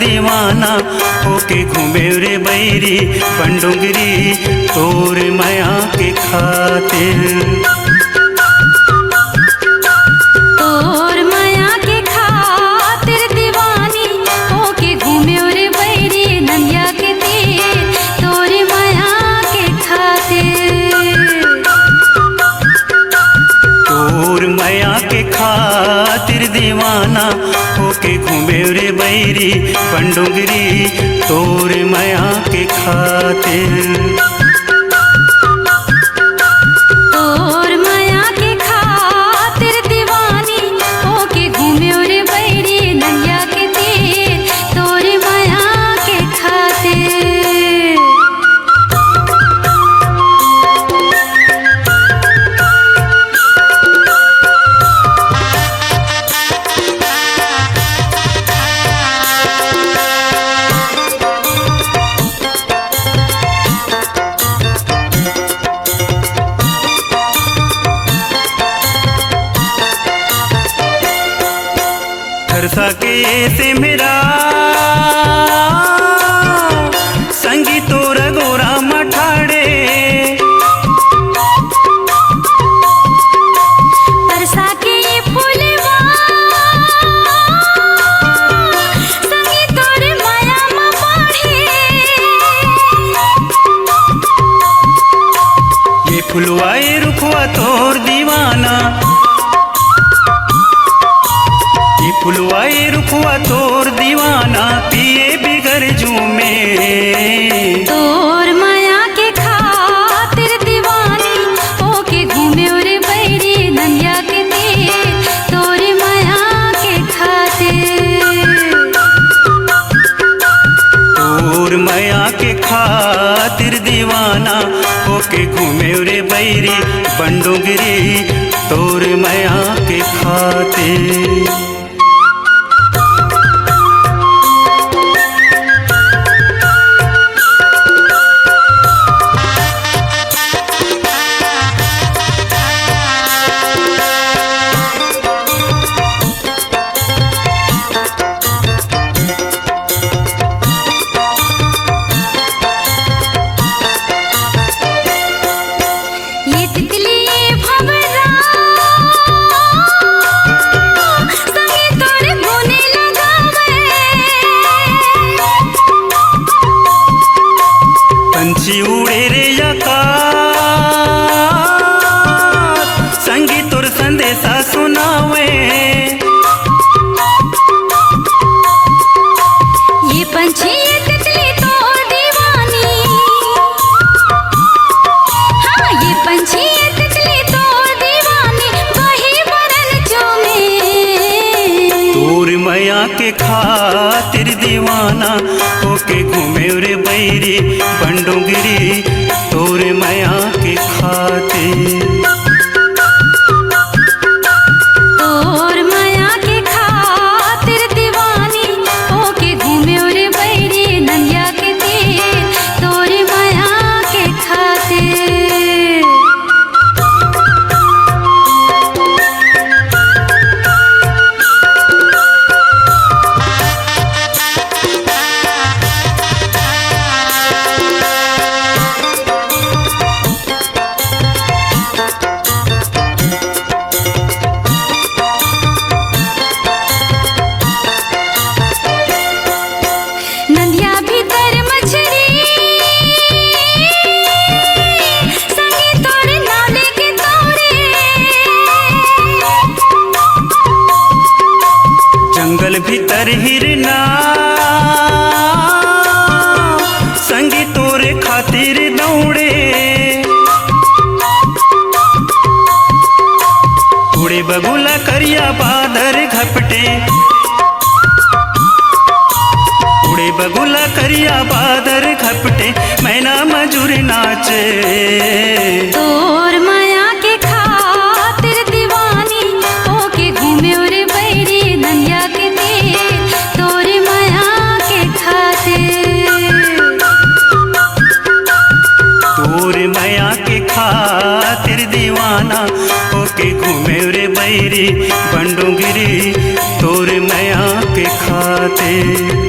दीवाना होके घूमे रे बैरी पंडुंगरी तोर माया के खातिर। तोर माया के खातिर दीवानी होके घूमे रे बैरी नंदिया के तीर तोर माया के खातिर। तोर माया के खातिर दीवाना होके घूमे रे बैरी पंडुंगरी तोर माया के खातिर। तोर माया के खातिर दीवानी होके घूमे रे बैरी नंदिया के तीर तोर माया के खातिर। थरसा के से मेरा संगी तोर गोरा मठाड़े। परसा के ये फूलवा संगी तोर माया में बाढ़े। ये फुलवा ये रुखवा तोर दीवाना, ये फुलवा ये रुखवा तोर दीवाना पिए बिगर झूमे। तोर माया के खातिर दीवानी होके घूमे रे बैरी नंदिया के तीर तोर माया के खातिर। तोर माया के खातिर दीवाना होके घूमे रे बैरी पंडुंगरी तोर माया के खातिर। ये तितली भंवरा संगे तोर गुने लगावे। पंछी उड़े रे आकाश संगी तोर संदेशा सुनावे। ये पंछी ये तितली तोर दीवानी, हाँ ये पंछी ये तितली तोर दीवानी वही बरन चूमे। तोर माया के खातिर दीवाना होके घूमे रे बैरी पंडुंगरी तोर माया के खातिर। तोर माया के खातिर दीवानी होके घूमे रे बैरी नंदिया के तीर तोर माया के खातिर। नंदिया भीतर मछली संगे तोर नाव लेके दौड़े। जंगल भीतर हिरना संगी तोरे खातिर दौड़े। उड़े बगुला करिया बादर घपटे, उड़े बगुला करिया बादर घपटे मैना मजूर नाचे। तोर माया के खातिर दीवानी होके घूमे रे बैरी नंदिया के तीर तोर माया के खातिर। तोर माया के खातिर दीवाना होके घूमे रे बैरी पंडुंगरी तोर माया के खातिर।